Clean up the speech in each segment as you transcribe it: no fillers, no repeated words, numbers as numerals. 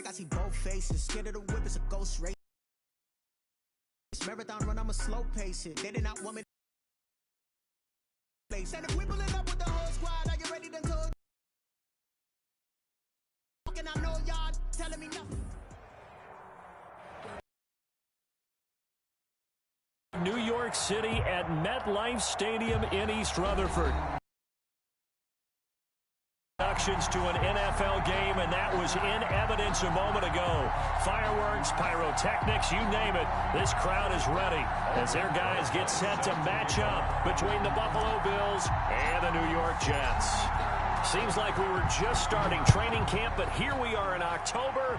I see both faces. Scared of the whip, it's a ghost race. Marathon run, I'm a slow pace it. They did not want me to. Said if we pulling up with the whole squad, are you ready to go? And I know y'all telling me nothing. New York City at MetLife Stadium in East Rutherford. Introductions to an NFL game, and that was in evidence a moment ago. Fireworks, pyrotechnics, you name it. This crowd is ready as their guys get set to match up between the Buffalo Bills and the New York Jets. Seems like we were just starting training camp, but here we are in October.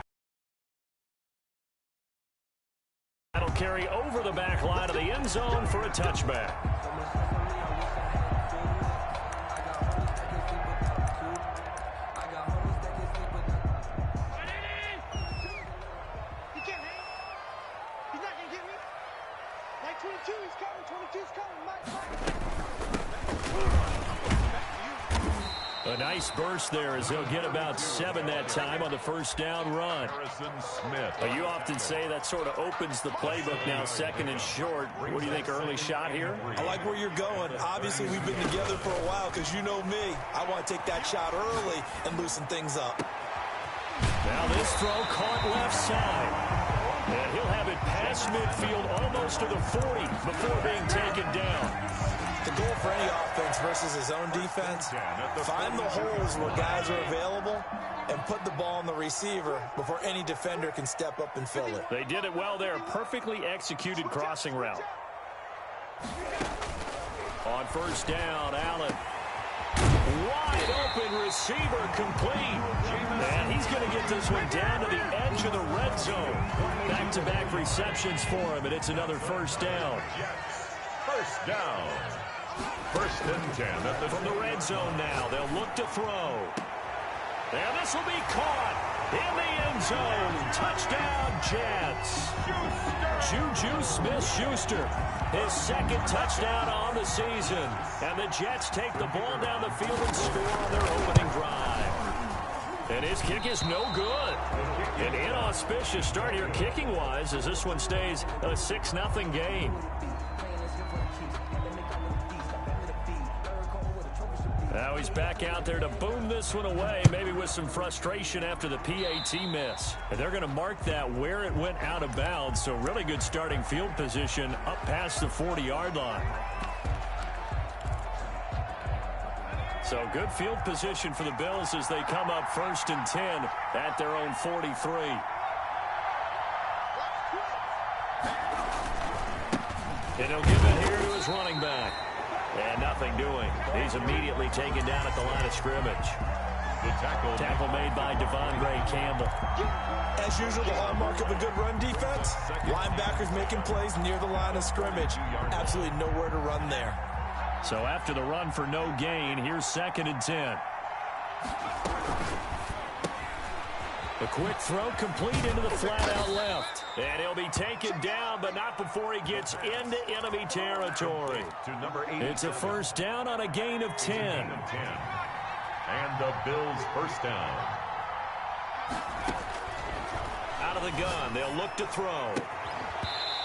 That'll carry over the back line of the end zone for a touchback. A nice burst there as they'll get about 7 that time on the first down run. You often say that sort of opens the playbook now, second and short. What do you think, early shot here? I like where you're going. Obviously, we've been together for a while because you know me. I want to take that shot early and loosen things up. Now this throw caught left side. And he'll have it past midfield almost to the 40 before being taken down. The goal for any offense versus his own defense, find the holes where guys are available and put the ball on the receiver before any defender can step up and fill it. They did it well there. Perfectly executed crossing route. On first down, Allen. Wide open receiver complete. And he's going to get this one down to the edge of the red zone. Back-to-back receptions for him, and it's another first down. First down. First and 10. From the red zone now, they'll look to throw. And this will be caught in the end zone. Touchdown, Jets. Juju Smith-Schuster, his second touchdown on the season. And the Jets take the ball down the field and score on their opening drive. And his kick is no good. An inauspicious start here kicking-wise as this one stays a 6-0 game. Now he's back out there to boom this one away, maybe with some frustration after the PAT miss. And they're going to mark that where it went out of bounds, so really good starting field position up past the 40-yard line. So good field position for the Bills as they come up first and 10 at their own 43. And he'll give it here to his running back. And nothing doing. He's immediately taken down at the line of scrimmage. The tackle made by Devondre Campbell. As usual, the hallmark of a good run defense, linebackers making plays near the line of scrimmage. Absolutely nowhere to run there. So after the run for no gain, here's second and 10. A quick throw complete into the flat out left. And he'll be taken down, but not before he gets into enemy territory. It's a first down on a gain of 10. And the Bills first down. Out of the gun, they'll look to throw.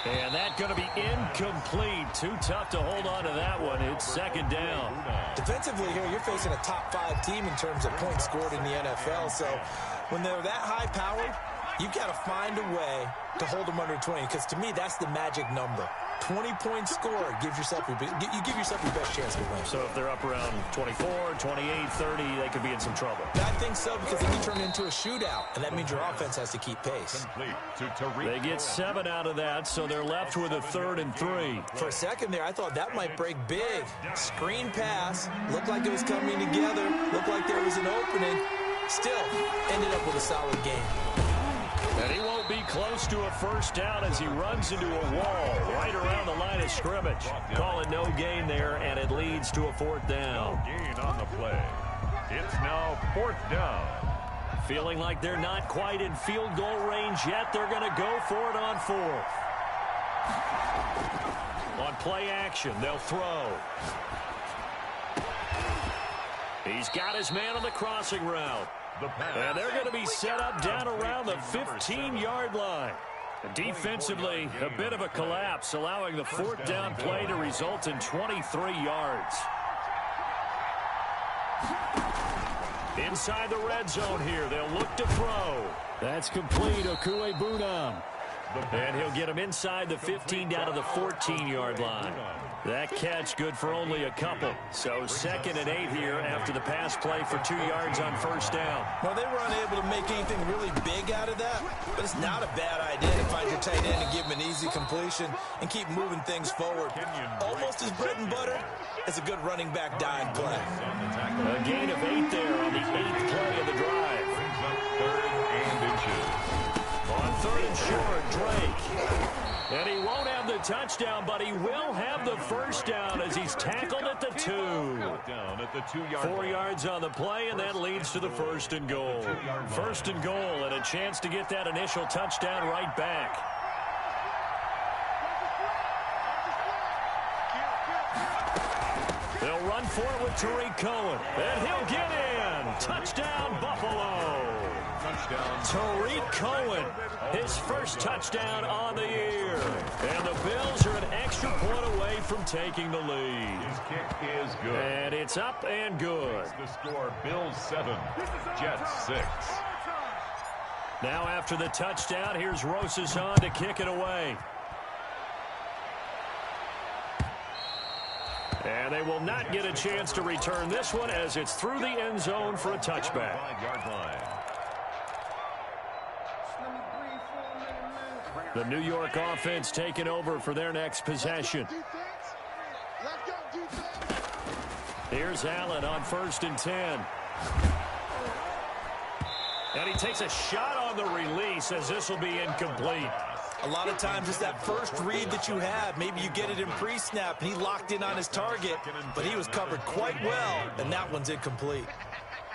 And that's going to be incomplete. Too tough to hold on to that one. It's second down. Defensively here, you're facing a top-5 team in terms of points scored in the NFL. So when they're that high-powered, you've got to find a way to hold them under 20. Because to me, that's the magic number. 20 points scored gives yourself you give yourself your best chance to win. So if they're up around 24, 28, 30, they could be in some trouble. I think so, because then you turn it into a shootout, and that means your offense has to keep pace. They get 7 out of that, so they're left with a third and 3. For a second there, I thought that might break big. Screen pass, looked like it was coming together, looked like there was an opening. Still, ended up with a solid game. And he won't be close to a first down as he runs into a wall right around the line of scrimmage. Call it no gain there, and it leads to a fourth down. No gain on the play. It's now fourth down. Feeling like they're not quite in field goal range yet. They're going to go for it on fourth. On play action, they'll throw. He's got his man on the crossing route. The pass. And they're going to be set up down around the 15-yard line. Defensively, a bit of a collapse, allowing the fourth down play to result in 23 yards. Inside the red zone here, they'll look to throw. That's complete, Okuegbunam. And he'll get him inside the 15 down to the 14-yard line. That catch good for only a couple. So 2nd and 8 here after the pass play for 2 yards on first down. Well, they were unable to make anything really big out of that, but it's not a bad idea to find your tight end and give him an easy completion and keep moving things forward. Almost as bread and butter as a good running back dive play. A gain of 8 there on the 8th play of the drive. Brings up 3rd and inches. On 3rd and short, Drake. And he won't have the touchdown, but he will have the first down as he's tackled at the 2. Down at the 2-yard 4 yards on the play, and that leads to the 1st and goal. 1st and goal, and a chance to get that initial touchdown right back. They'll run for it with Tariq Cohen, and he'll get in. Touchdown, Buffalo. Tariq Cohen, his first touchdown on the year. And the Bills are an extra point away from taking the lead. His kick is good. And it's up and good. The score, Bills 7, Jets 6. Now after the touchdown, here's Rosas on to kick it away. And they will not get a chance to return this one as it's through the end zone for a touchback. 5-yard line. The New York offense taking over for their next possession. Here's Allen on 1st and 10. And he takes a shot on the release as this will be incomplete. A lot of times it's that first read that you have. Maybe you get it in pre-snap and he locked in on his target, but he was covered quite well, and that one's incomplete.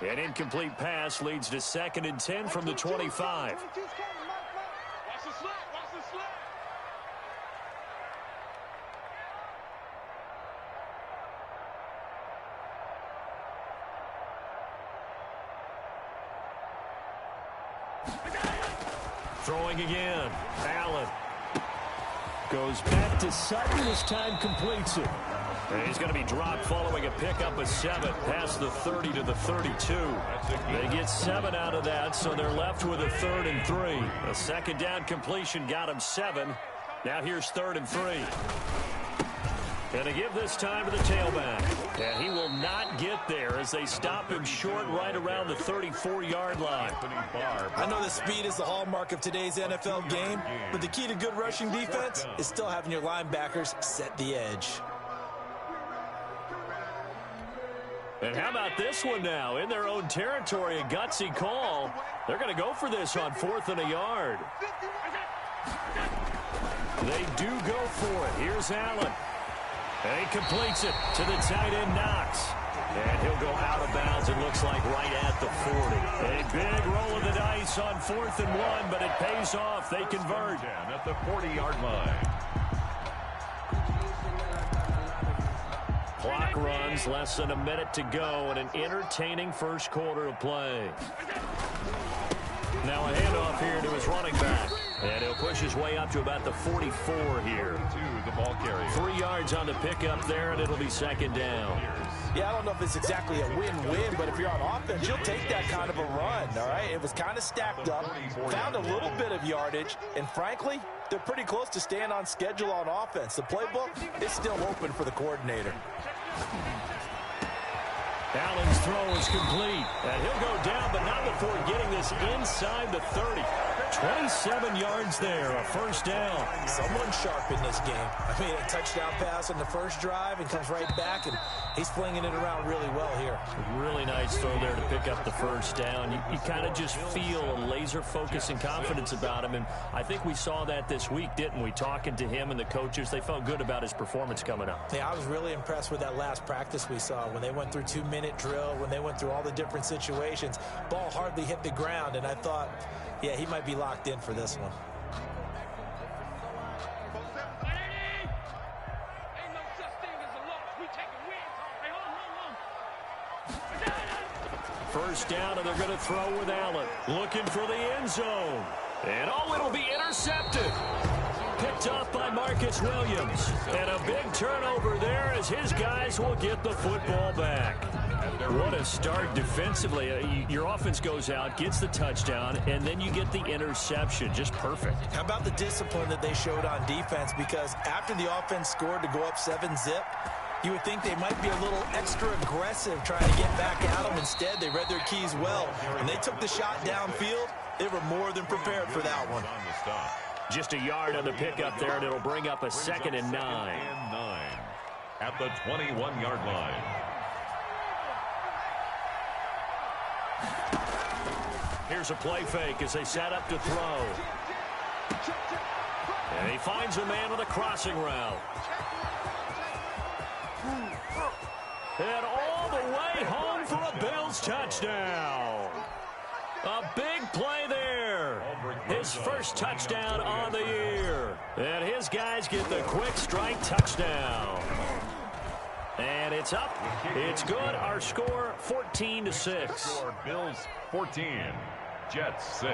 An incomplete pass leads to 2nd and 10 from the 25. Throwing again. Allen goes back to Sutton. This time completes it. And he's going to be dropped following a pickup of 7 past the 30 to the 32. They get 7 out of that, so they're left with a 3rd and 3. A 2nd down completion got him 7. Now here's 3rd and 3. And to give this time to the tailback. And he will not get there as they stop him short right around the 34-yard line. I know that speed is the hallmark of today's NFL game, but the key to good rushing defense is still having your linebackers set the edge. And how about this one now? In their own territory, a gutsy call. They're going to go for this on 4th and a yard. They do go for it. Here's Allen. And he completes it to the tight end, Knox. And he'll go out of bounds, it looks like, right at the 40. A big roll of the dice on 4th and 1, but it pays off. They convert. At the 40-yard line. Clock runs, less than a minute to go, and an entertaining first quarter of play. Now a handoff here to his running back. And he'll push his way up to about the 44 here. To the ball carrier. 3 yards on the pickup there, and it'll be 2nd down. Yeah, I don't know if it's exactly a win-win, but if you're on offense, you'll take that kind of a run, all right? It was kind of stacked up, found a little bit of yardage, and frankly, they're pretty close to staying on schedule on offense. The playbook is still open for the coordinator. Allen's throw is complete, and he'll go down, but not before getting this inside the 30. 27 yards there, a first down. Someone sharp in this game. I mean, a touchdown pass on the first drive and comes right back, and he's flinging it around really well here. Really nice throw there to pick up the first down. You kind of just feel a laser focus and confidence about him, and I think we saw that this week, didn't we? Talking to him and the coaches, they felt good about his performance coming up. Yeah, I was really impressed with that last practice we saw when they went through 2-minute drill, when they went through all the different situations. Ball hardly hit the ground, and I thought, yeah, he might be locked in for this one. first down, and they're going to throw with Allen. Looking for the end zone. And it'll be intercepted. Picked off by Marcus Williams. And a big turnover there as his guys will get the football back. What a start defensively. Your offense goes out, gets the touchdown, and then you get the interception. Just perfect. How about the discipline that they showed on defense? Because after the offense scored to go up 7-zip, you would think they might be a little extra aggressive trying to get back at them. Instead, they read their keys well. When they took the shot downfield, they were more than prepared for that one. Just a yard on the pickup there, and it'll bring up a 2nd and 9. At the 21-yard line. Here's a play fake as they set up to throw. And he finds a man with a crossing route. And all the way home for a Bills touchdown. A big play there. His first touchdown on the year. And his guys get the quick strike touchdown. And it's up. It's good. Our score, 14-6. Bills 14, Jets 6.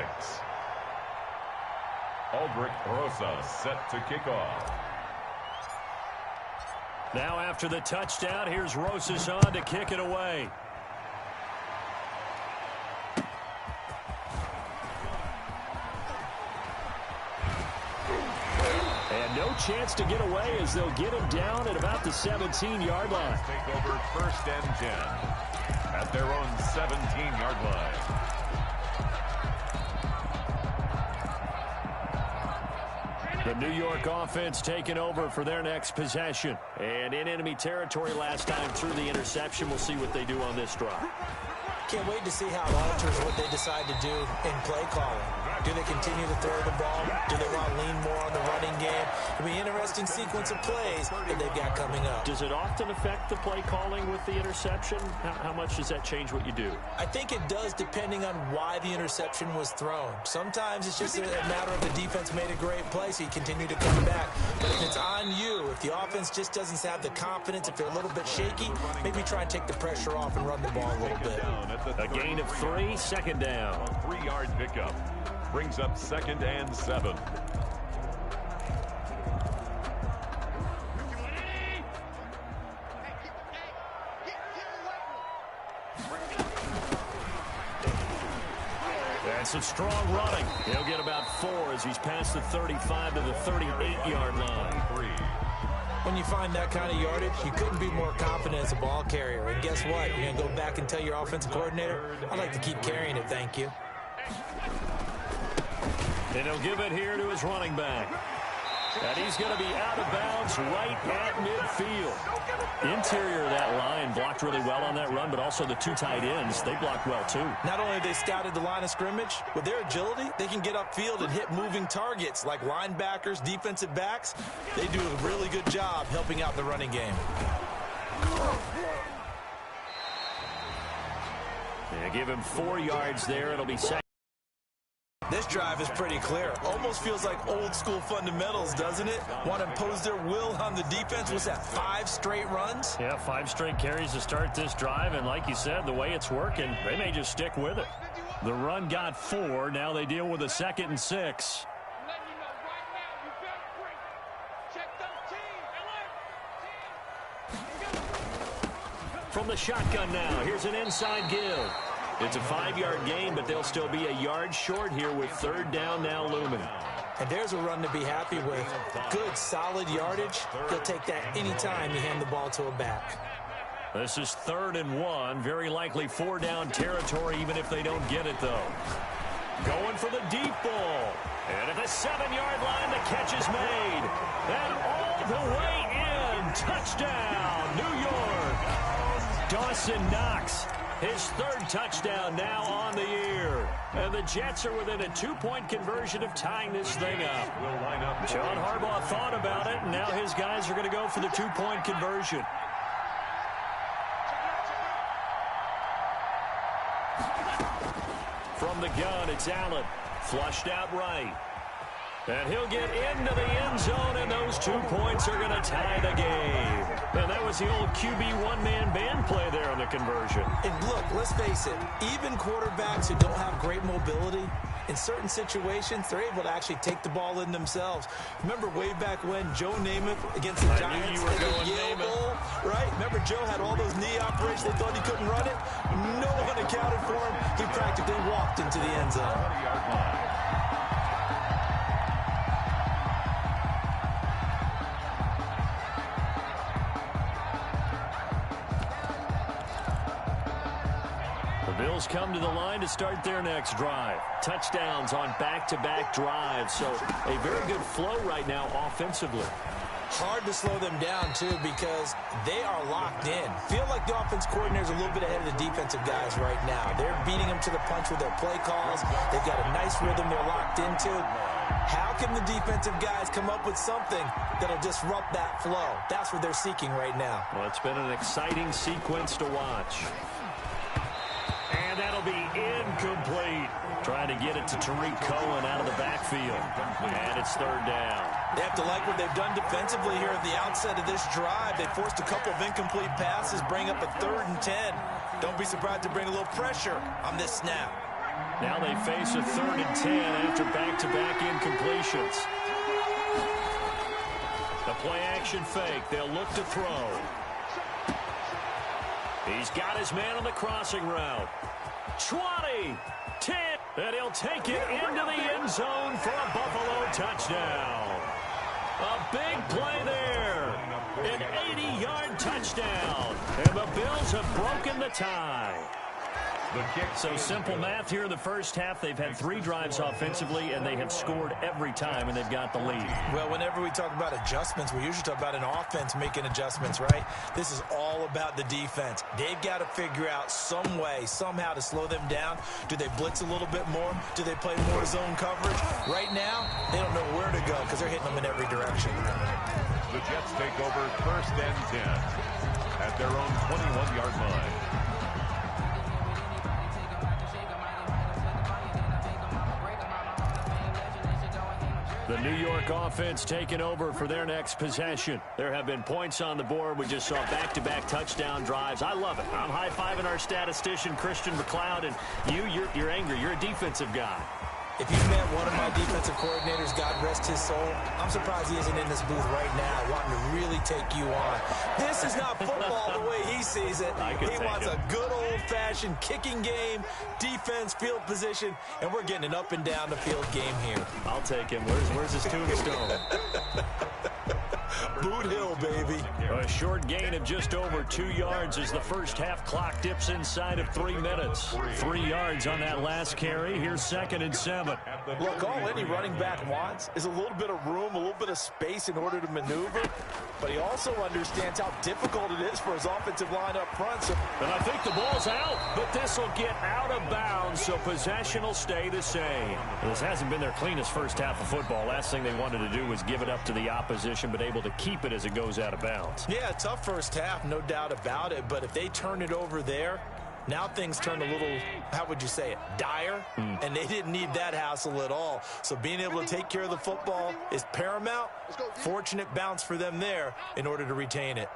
Aldrich Rosa set to kick off. Now after the touchdown, here's Rosas on to kick it away. And no chance to get away as they'll get him down at about the 17-yard line. Take over 1st and 10 at their own 17-yard line. The New York offense taking over for their next possession. And in enemy territory last time through the interception. We'll see what they do on this drive. Can't wait to see how it alters what they decide to do in play calling. Do they continue to throw the ball? Do they want to lean more on the running game? It'll be an interesting sequence of plays that they've got coming up. Does it often affect the play calling with the interception? How much does that change what you do? I think it does depending on why the interception was thrown. Sometimes it's just a matter of the defense made a great play, so you continue to come back. But if it's on you, if the offense just doesn't have the confidence, if they're a little bit shaky, maybe try and take the pressure off and run the ball a little bit. A gain of 3, 2nd down. 3-yard pickup. Brings up 2nd and 7. That's a strong running. He'll get about 4 as he's past the 35 to the 38-yard line. When you find that kind of yardage, you couldn't be more confident as a ball carrier. And guess what? You're going to go back and tell your offensive coordinator, I'd like to keep carrying it, thank you. And he'll give it here to his running back. And he's going to be out of bounds right at midfield. Interior of that line blocked really well on that run, but also the 2 tight ends, they blocked well too. Not only have they scouted the line of scrimmage, with their agility, they can get upfield and hit moving targets like linebackers, defensive backs. They do a really good job helping out the running game. Yeah, give him 4 yards there. It'll be 2nd. This drive is pretty clear. Almost feels like old school fundamentals, doesn't it? Want to impose their will on the defense. What's that, 5 straight runs? Yeah, 5 straight carries to start this drive. And like you said, the way it's working, they may just stick with it. The run got 4. Now they deal with a 2nd and 6. From the shotgun now, here's an inside give. It's a 5-yard gain, but they'll still be a yard short here with 3rd down now looming. And there's a run to be happy with. Good, solid yardage. He'll take that anytime you hand the ball to a back. This is 3rd and 1. Very likely 4-down territory, even if they don't get it, though. Going for the deep ball. And at the 7-yard line, the catch is made. And all the way in. Touchdown, New York. Dawson Knox. His 3rd touchdown now on the year. And the Jets are within a 2-point conversion of tying this thing up. John Harbaugh thought about it, and now his guys are going to go for the 2-point conversion. From the gun, it's Allen. Flushed out right. And he'll get into the end zone, and those 2 points are going to tie the game. And that was the old QB one-man band play there on the conversion. And look, let's face it, even quarterbacks who don't have great mobility, in certain situations, they're able to actually take the ball in themselves. Remember way back when Joe Namath against the Giants in the Yale Bowl, right? Remember Joe had all those knee operations. They thought he couldn't run it. No one accounted for him. He practically walked into the end zone. 20-yard line. Bills come to the line to start their next drive. Touchdowns on back-to-back drives, so a very good flow right now offensively. Hard to slow them down, too, because they are locked in. Feel like the offense coordinator's a little bit ahead of the defensive guys right now. They're beating them to the punch with their play calls. They've got a nice rhythm they're locked into. How can the defensive guys come up with something that'll disrupt that flow? That's what they're seeking right now. Well, it's been an exciting sequence to watch. And that'll be incomplete. Trying to get it to Tariq Cohen out of the backfield. And it's third down. They have to like what they've done defensively here at the outset of this drive. They forced a couple of incomplete passes, bring up a 3rd and 10. Don't be surprised to bring a little pressure on this snap. Now they face a 3rd and 10 after back-to-back incompletions. The play-action fake. They'll look to throw. He's got his man on the crossing route. 20, 10, and he'll take it into the end zone for a Buffalo touchdown. A big play there. An 80-yard touchdown. And the Bills have broken the tie. So simple math here in the first half. They've had 3 drives offensively, and they have scored every time, and they've got the lead. Well, whenever we talk about adjustments, we usually talk about an offense making adjustments, right? This is all about the defense. They've got to figure out some way, somehow to slow them down. Do they blitz a little bit more? Do they play more zone coverage? Right now, they don't know where to go because they're hitting them in every direction. The Jets take over 1st and 10 at their own 21-yard line. The New York offense taking over for their next possession. There have been points on the board. We just saw back-to-back touchdown drives. I love it. I'm high-fiving our statistician, Christian McLeod, and you're angry. You're a defensive guy. If you've met one of my defensive coordinators, God rest his soul, I'm surprised he isn't in this booth right now wanting to really take you on. This is not football the way he sees it. He wants a good old-fashioned kicking game, defense, field position, and we're getting an up-and-down-the-field game here. I'll take him. Where's his tombstone? Boot Hill, baby. A short gain of just over 2 yards as the first half clock dips inside of 3 minutes. 3 yards on that last carry. Here's 2nd and 7. Look, all any running back wants is a little bit of room, a little bit of space in order to maneuver. But he also understands how difficult it is for his offensive line up front. So, and I think the ball's out, but this will get out of bounds, so possession will stay the same. This hasn't been their cleanest first half of football. Last thing they wanted to do was give it up to the opposition, but able to keep it as it goes out of bounds. Yeah, tough first half, no doubt about it. But if they turn it over there, now things turn a little, how would you say it, dire? And they didn't need that hassle at all. So being able to take care of the football is paramount. Fortunate bounce for them there in order to retain it.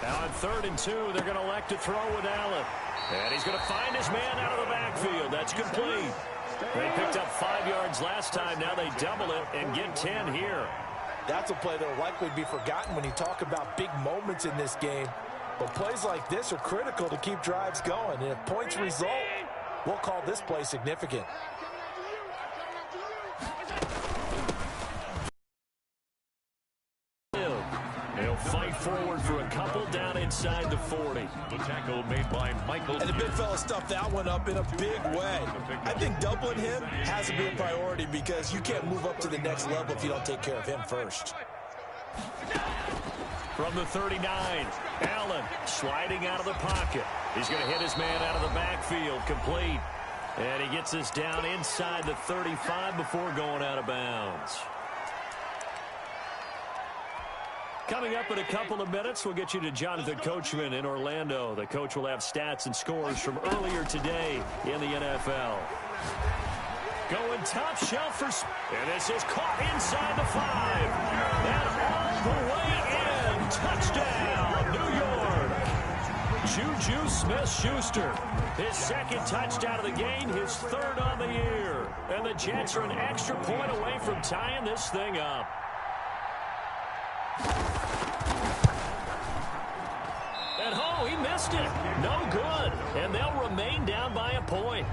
Now on 3rd and 2, they're going to elect to throw with Allen. And he's going to find his man out of the backfield. That's complete. They picked up 5 yards last time. Now they double it and get 10 here. That's a play that will likely be forgotten when you talk about big moments in this game. But plays like this are critical to keep drives going. And if points result, we'll call this play significant. They'll fight forward for a couple down inside the 40. The tackle made by Michael. And the big fella stuffed that one up in a big way. I think doubling him has to be a priority because you can't move up to the next level if you don't take care of him first. From the 39, Allen sliding out of the pocket. He's going to hit his man out of the backfield, complete. And he gets this down inside the 35 before going out of bounds. Coming up in a couple of minutes, we'll get you to Jonathan Coachman in Orlando. The coach will have stats and scores from earlier today in the NFL. Going top shelf for... And this is caught inside the 5. And all the way Juju Smith-Schuster. His second touchdown of the game, his third on the year. And the Jets are an extra point away from tying this thing up. And oh, he missed it. No good. And they'll remain down by a point.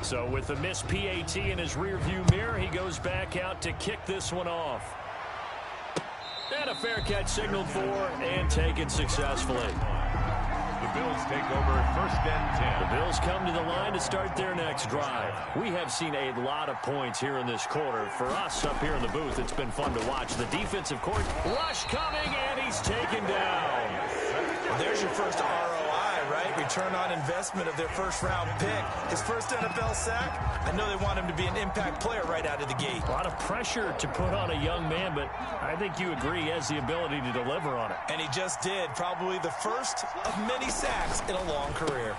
So with the missed PAT in his rearview mirror, he goes back out to kick this one off. And a fair catch signaled for and taken successfully. The Bills take over first and 10. The Bills come to the line to start their next drive. We have seen a lot of points here in this quarter. For us up here in the booth, it's been fun to watch. The defensive court, rush coming, and he's taken down. Well, there's your first ROI, right? Return on investment of their first-round pick. His first NFL sack. I know they want him to be an impact player right out of the gate. A lot of pressure to put on a young man, but I think you agree he has the ability to deliver on it. And he just did. Probably the first of many sacks in a long career.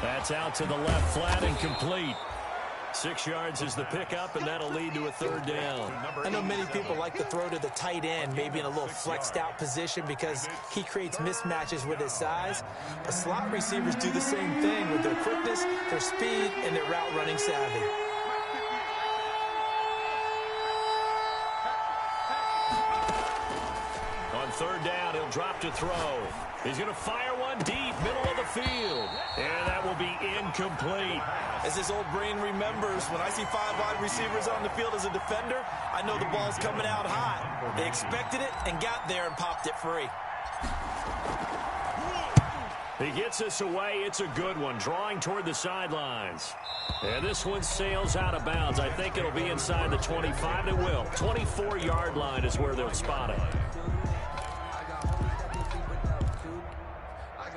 That's out to the left, flat and complete. 6 yards is the pickup, and that'll lead to a third down. I know many people like to throw to the tight end, maybe in a little flexed out position because he creates mismatches with his size. But slot receivers do the same thing with their quickness, their speed, and their route running savvy. On third down, he'll drop to throw. He's going to fire one deep, middle of the field. And that will be incomplete. As his old brain remembers, when I see 5 wide receivers on the field as a defender, I know the ball's coming out hot. They expected it and got there and popped it free. He gets us away. It's a good one, drawing toward the sidelines. And this one sails out of bounds. I think it'll be inside the 25. It will. 24-yard line is where they'll spot it.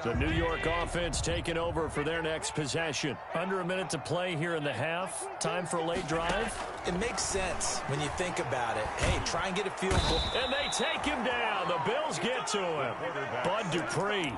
The New York offense taking over for their next possession. Under a minute to play here in the half. Time for a late drive. It makes sense when you think about it. Hey, try and get a field goal. And they take him down. The Bills get to him. Bud Dupree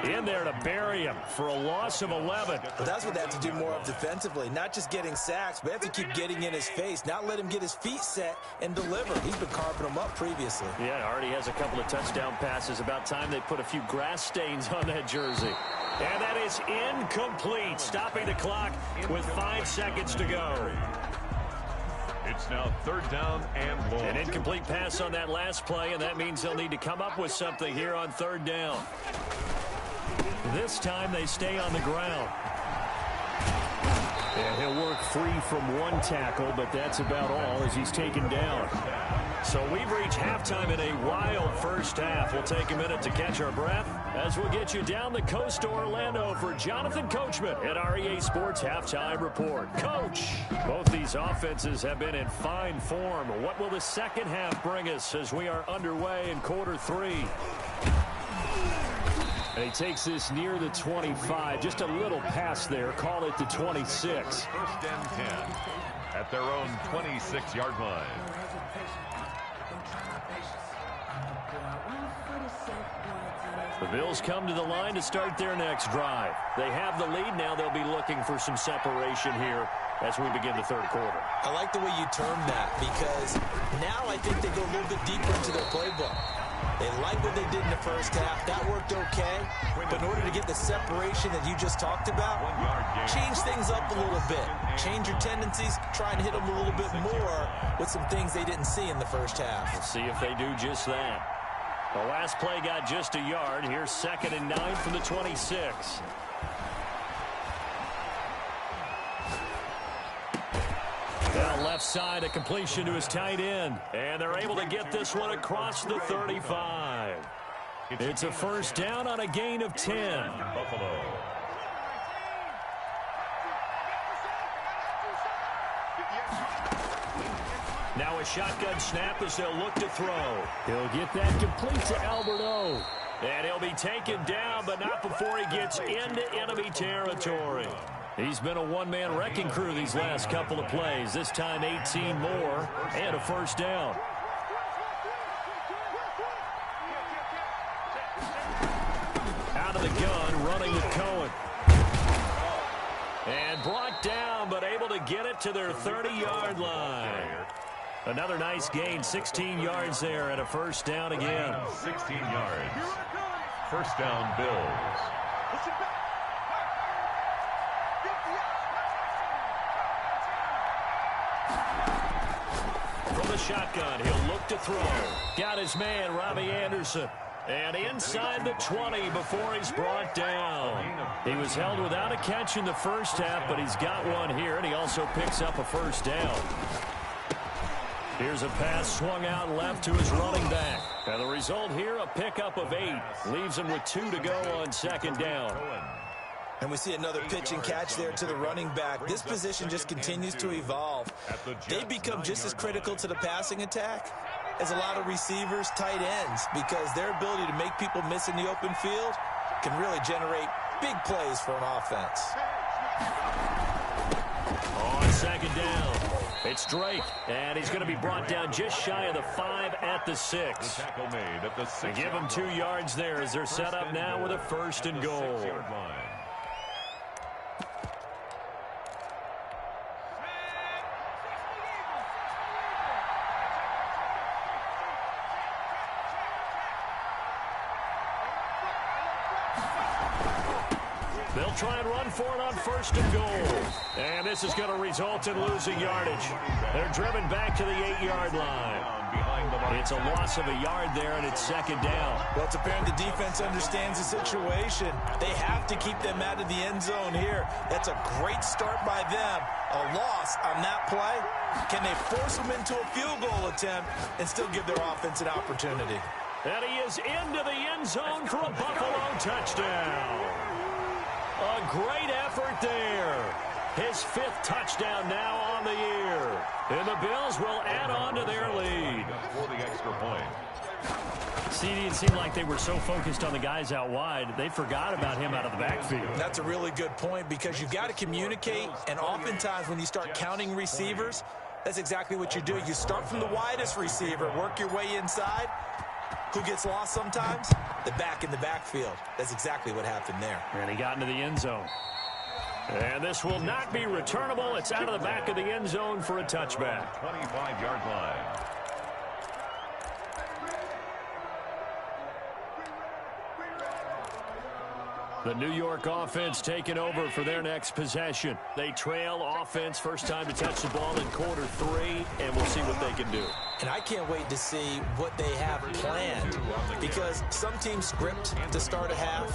in there to bury him for a loss of 11. But that's what they have to do more of defensively. Not just getting sacks, but they have to keep getting in his face. Not let him get his feet set and deliver. He's been carving them up previously. Yeah, already has a couple of touchdown passes. About time they put a few grass stains on that jersey. And that is incomplete, stopping the clock with 5 seconds to go. It's now third down and long. An incomplete pass on that last play, and that means they'll need to come up with something here on third down. This time they stay on the ground. And he'll work free from one tackle, but that's about all as he's taken down. So we've reached halftime in a wild first half. We'll take a minute to catch our breath as we'll get you down the coast to Orlando for Jonathan Coachman at our EA Sports Halftime Report. Coach, both these offenses have been in fine form. What will the second half bring us as we are underway in quarter 3? And he takes this near the 25, just a little pass there. Call it the 26. First and 10 at their own 26-yard line. The Bills come to the line to start their next drive. They have the lead. Now they'll be looking for some separation here as we begin the third quarter. I like the way you term that because now I think they go a little bit deeper into their playbook. They like what they did in the first half. That worked okay. But in order to get the separation that you just talked about, change things up a little bit. Change your tendencies. Try and hit them a little bit more with some things they didn't see in the first half. We'll see if they do just that. The last play got just a yard. Here's 2nd and 9 from the 26. Down left side, a completion to his tight end. And they're able to get this one across the 35. It's a first down on a gain of 10. Buffalo. Now a shotgun snap as they'll look to throw. He'll get that complete to Albert O. And he'll be taken down, but not before he gets into enemy territory. He's been a one-man wrecking crew these last couple of plays. This time 18 more and a first down. Out of the gun, running with Cohen. And brought down, but but able to get it to their 30-yard line. Another nice gain, 16 yards there and a first down again. 16 yards. First down, Bills. From the shotgun, he'll look to throw. Got his man, Robbie Anderson. And inside the 20 before he's brought down. He was held without a catch in the first half, but he's got one here, and he also picks up a first down. Here's a pass swung out left to his running back. And the result here, a pickup of 8. Leaves him with 2 to go on second down. And we see another pitch and catch there to the running back. This position just continues to evolve. They become just as critical to the passing attack as a lot of receivers, tight ends, because their ability to make people miss in the open field can really generate big plays for an offense. On second down, it's Drake, and he's going to be brought down just shy of the 5 at the 6. They give him 2 yards there as they're set up now with a first and goal. They'll try and run for it on first and goal. And this is going to result in losing yardage. They're driven back to the 8-yard line. It's a loss of a yard there, and it's second down. Well, it's apparent the defense understands the situation. They have to keep them out of the end zone here. That's a great start by them. A loss on that play. Can they force them into a field goal attempt and still give their offense an opportunity? And he is into the end zone for a Buffalo touchdown. A great effort there. His 5th touchdown now on the year. And the Bills will add on to their lead. For the extra point. CD, it seemed like they were so focused on the guys out wide, they forgot about him out of the backfield. That's a really good point because you've got to communicate, and oftentimes when you start counting receivers, that's exactly what you do. You start from the widest receiver, work your way inside. Who gets lost sometimes? The back in the backfield. That's exactly what happened there. And he got into the end zone. And this will not be returnable. It's out of the back of the end zone for a touchback. 25-yard line. The New York offense taking over for their next possession. They trail offense, first time to touch the ball in quarter 3, and we'll see what they can do. And I can't wait to see what they have planned because some teams script to start a half.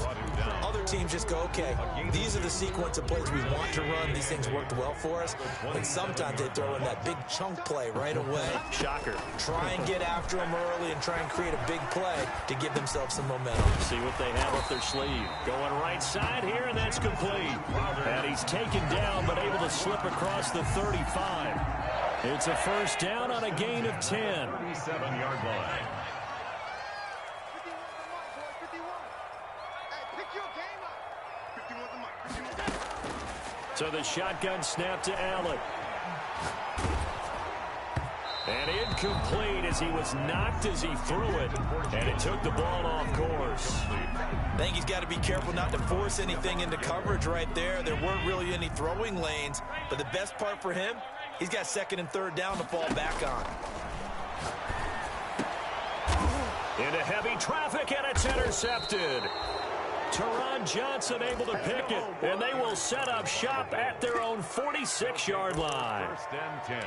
Other teams just go, okay, these are the sequence of plays we want to run. These things worked well for us. And sometimes they throw in that big chunk play right away. Shocker. Try and get after them early and try and create a big play to give themselves some momentum. See what they have up their sleeve. Going right side here, and that's complete. And he's taken down, but able to slip across the 35. It's a first down on a gain of 10. 37-yard line. So the shotgun snap to Allen. And incomplete as he was knocked as he threw it. And it took the ball off course. I think he's got to be careful not to force anything into coverage right there. There weren't really any throwing lanes. But the best part for him, he's got second and third down to fall back on. Into heavy traffic, and it's intercepted. Teron Johnson able to pick it, and they will set up shop at their own 46-yard line.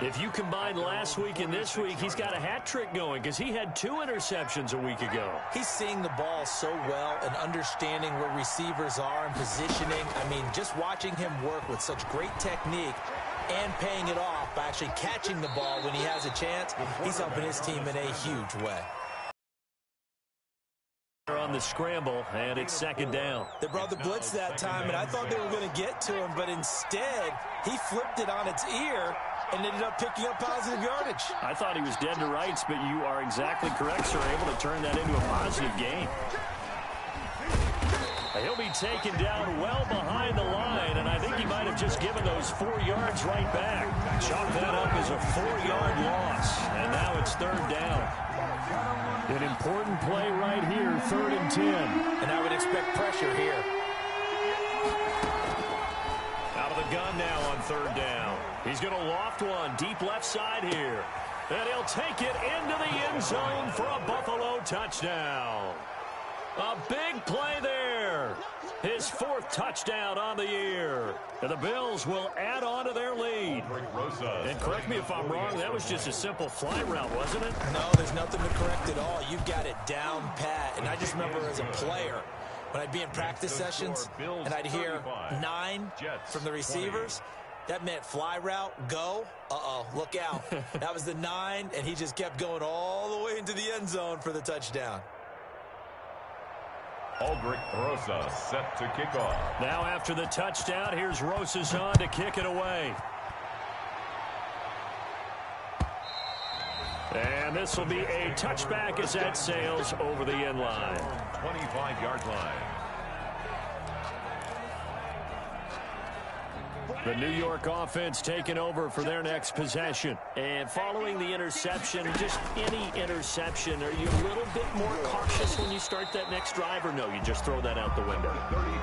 If you combine last week and this week, he's got a hat trick going because he had 2 interceptions a week ago. He's seeing the ball so well and understanding where receivers are and positioning. I mean, just watching him work with such great technique and paying it off by actually catching the ball when he has a chance, he's helping his team in a huge way. On the scramble, and it's second down. They brought the blitz that time, and I thought they were going to get to him, but instead, he flipped it on its ear and ended up picking up positive yardage. I thought he was dead to rights, but you are exactly correct, sir. Able to turn that into a positive gain. He'll be taken down well behind the line, and I think he might have just given those 4 yards right back. Chalk that up as a 4-yard loss, and now it's third down. An important play right here, 3rd and 10. And I would expect pressure here. Out of the gun now on 3rd down. He's going to loft one deep left side here. And he'll take it into the end zone for a Buffalo touchdown. A big play there. His 4th touchdown on the year. And the Bills will add on to their lead. And correct me if I'm wrong, that was just a simple fly route, wasn't it? No, there's nothing to correct at all. You've got it down pat. And I just remember as a player, when I'd be in practice sessions and I'd hear 9 from the receivers, that meant fly route, go. Uh-oh, look out. That was the 9, and he just kept going all the way into the end zone for the touchdown. Aldrich Rosas set to kick off. Now after the touchdown, here's Rosas on to kick it away. And this will be a touchback as that sails over the end line. 25-yard line. The New York offense taking over for their next possession. And following the interception, just any interception, are you a little bit more cautious when you start that next drive, or no, you just throw that out the window?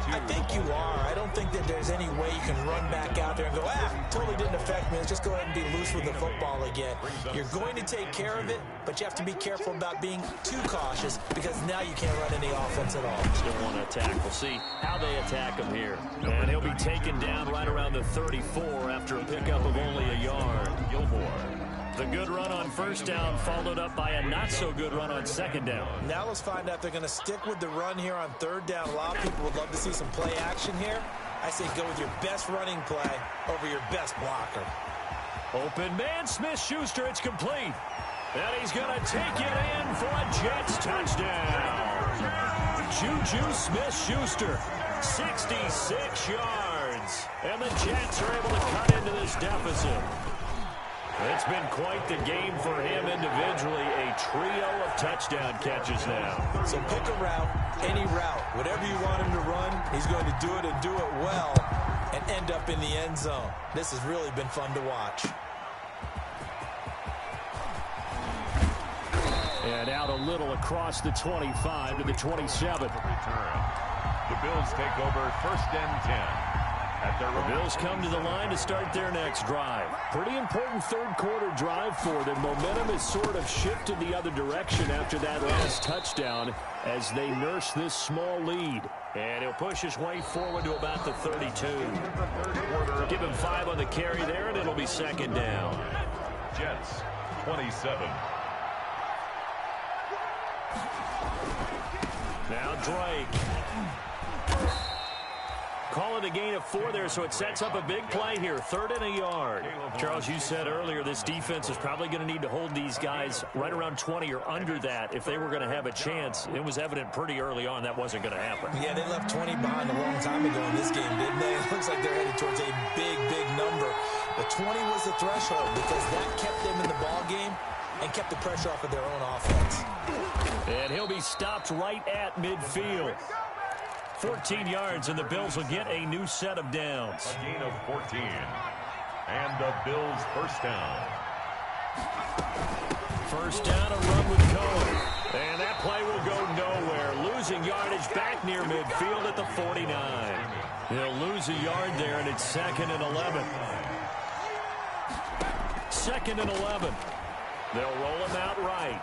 I think you are. I don't think that there's any way you can run back out there and go, totally didn't affect me. Let's just go ahead and be loose with the football again. You're going to take care of it, but you have to be careful about being too cautious because now you can't run any offense at all. Still want to attack. We'll see how they attack him here. And he'll be taken down right around the 34 after a pickup of only a yard. Gilmore. The good run on first down followed up by a not-so-good run on second down. Now let's find out if they're going to stick with the run here on third down. A lot of people would love to see some play action here. I say go with your best running play over your best blocker. Open man, Smith-Schuster, it's complete. And he's going to take it in for a Jets touchdown. Juju Smith-Schuster, 66 yards. And the Jets are able to cut into this deficit. It's been quite the game for him individually. A trio of touchdown catches now. So pick a route, any route. Whatever you want him to run, he's going to do it and do it well and end up in the end zone. This has really been fun to watch. And out a little across the 25 to the 27. The Bills take over first and 10. The Bills come to the line to start their next drive. Pretty important third quarter drive for them. Momentum has sort of shifted the other direction after that last touchdown as they nurse this small lead. And he'll push his way forward to about the 32. Give him 5 on the carry there, and it'll be second down. Jets, 27. Now Drake. Call it a gain of 4 there, so it sets up a big play here. 3rd and a yard. Charles, you said earlier this defense is probably going to need to hold these guys right around 20 or under that if they were going to have a chance. It was evident pretty early on that wasn't going to happen. Yeah, they left 20 behind a long time ago in this game, didn't they? It looks like they're headed towards a big, big number. But 20 was the threshold because that kept them in the ball game and kept the pressure off of their own offense. And he'll be stopped right at midfield. 14 yards, and the Bills will get a new set of downs. A gain of 14. And the Bills first down. First down, a run with Cohen. And that play will go nowhere. Losing yardage back near midfield at the 49. He'll lose a yard there, and it's 2nd and 11. 2nd and 11. They'll roll him out right.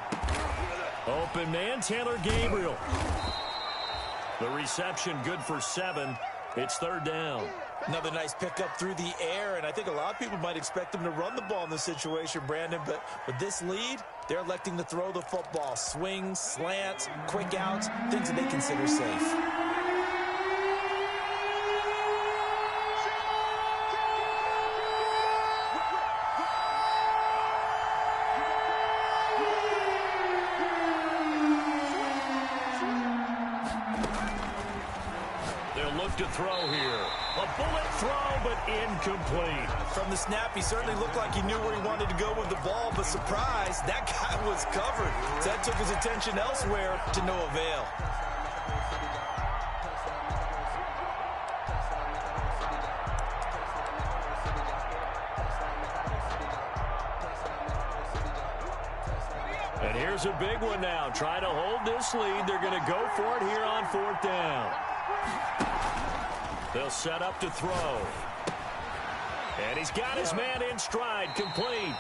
Open man, Taylor Gabriel. The reception good for 7. It's 3rd down. Another nice pickup through the air, and I think a lot of people might expect them to run the ball in this situation, Brandon, but with this lead, they're electing to throw the football. Swings, slants, quick outs, things that they consider safe. To throw here. A bullet throw, but incomplete. From the snap, he certainly looked like he knew where he wanted to go with the ball, but surprise, that guy was covered. So that took his attention elsewhere to no avail. And here's a big one now. Try to hold this lead. They're going to go for it here on 4th down. They'll set up to throw. And he's got his man in stride, complete.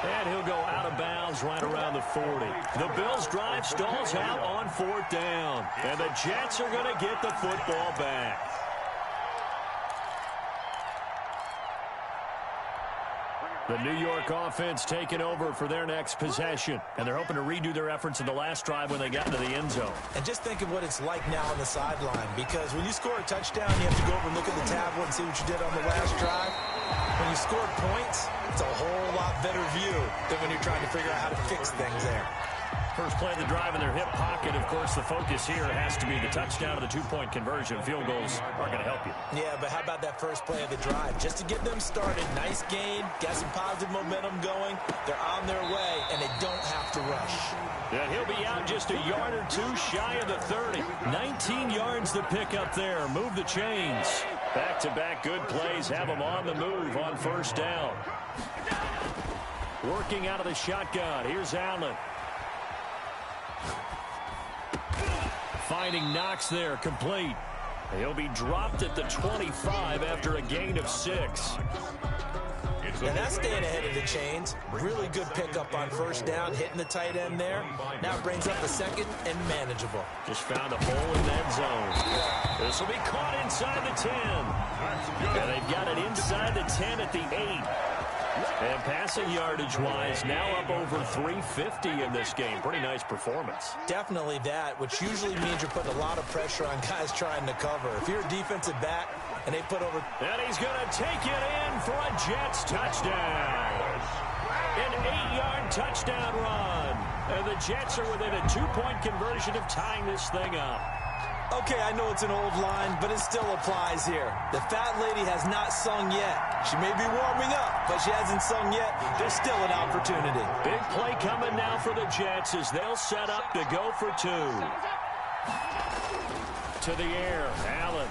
And he'll go out of bounds right around the 40. The Bills' drive stalls out on 4th down. And the Jets are going to get the football back. The New York offense taking over for their next possession. And they're hoping to redo their efforts in the last drive when they got into the end zone. And just think of what it's like now on the sideline. Because when you score a touchdown, you have to go over and look at the tablet and see what you did on the last drive. When you score points, it's a whole lot better view than when you're trying to figure out how to fix things there. First play of the drive in their hip pocket. Of course, the focus here has to be the touchdown of the two-point conversion. Field goals aren't going to help you. Yeah, but how about that first play of the drive? Just to get them started, nice gain, got some positive momentum going. They're on their way, and they don't have to rush. And he'll be out just a yard or two shy of the 30. 19 yards to pick up there. Move the chains. Back-to-back good plays have them on the move on first down. Working out of the shotgun. Here's Allen. Finding Knox there, complete. He'll be dropped at the 25 after a gain of 6. And that's staying ahead of the chains. Really good pickup on first down, hitting the tight end there. Now it brings up the second and manageable. Just found a hole in that zone. This will be caught inside the 10. And they've got it inside the 10 at the 8. And passing yardage-wise, now up over 350 in this game. Pretty nice performance. Definitely that, which usually means you're putting a lot of pressure on guys trying to cover. If you're a defensive back and they put over... And he's going to take it in for a Jets touchdown. An 8-yard touchdown run. And the Jets are within a 2-point conversion of tying this thing up. Okay, I know it's an old line, but it still applies here. The fat lady has not sung yet. She may be warming up, but she hasn't sung yet. There's still an opportunity. Big play coming now for the Jets as they'll set up to go for 2. To the air, Allen.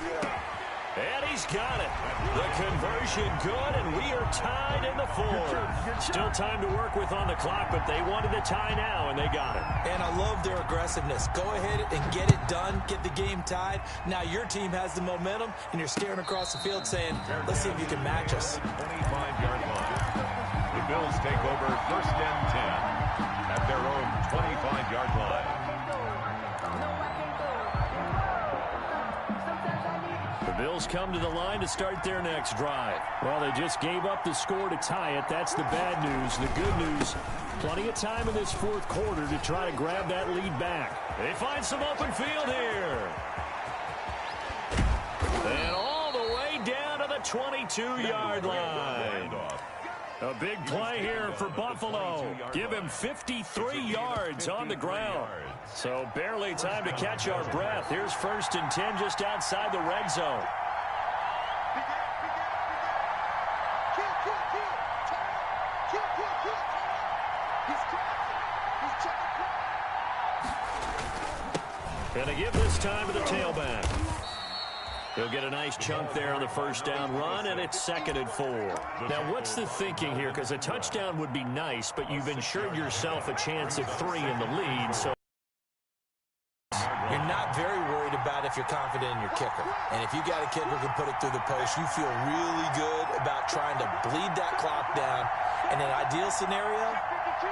And he's got it. The conversion good, and we are tied in the 4th. Still time to work with on the clock, but they wanted to tie now, and they got it. And I love their aggressiveness. Go ahead and get it done, get the game tied. Now your team has the momentum, and you're staring across the field saying, let's see if you can match us. 25-yard line. The Bills take over 1st and 10 at their own 25-yard line. The Bills come to the line to start their next drive. Well, they just gave up the score to tie it. That's the bad news. The good news, plenty of time in this 4th quarter to try to grab that lead back. They find some open field here. And all the way down to the 22-yard line. A big play here for Buffalo. Give him 53 yards on the ground. So barely time to catch our breath. Here's 1st and 10 just outside the red zone. And they give this time to the tailback. He'll get a nice chunk there on the first down run, and it's 2nd and 4. Now, what's the thinking here? Because a touchdown would be nice, but you've ensured yourself a chance of 3 in the lead. So you're not very worried about if you're confident in your kicker. And if you got a kicker who can put it through the post, you feel really good about trying to bleed that clock down. In an ideal scenario,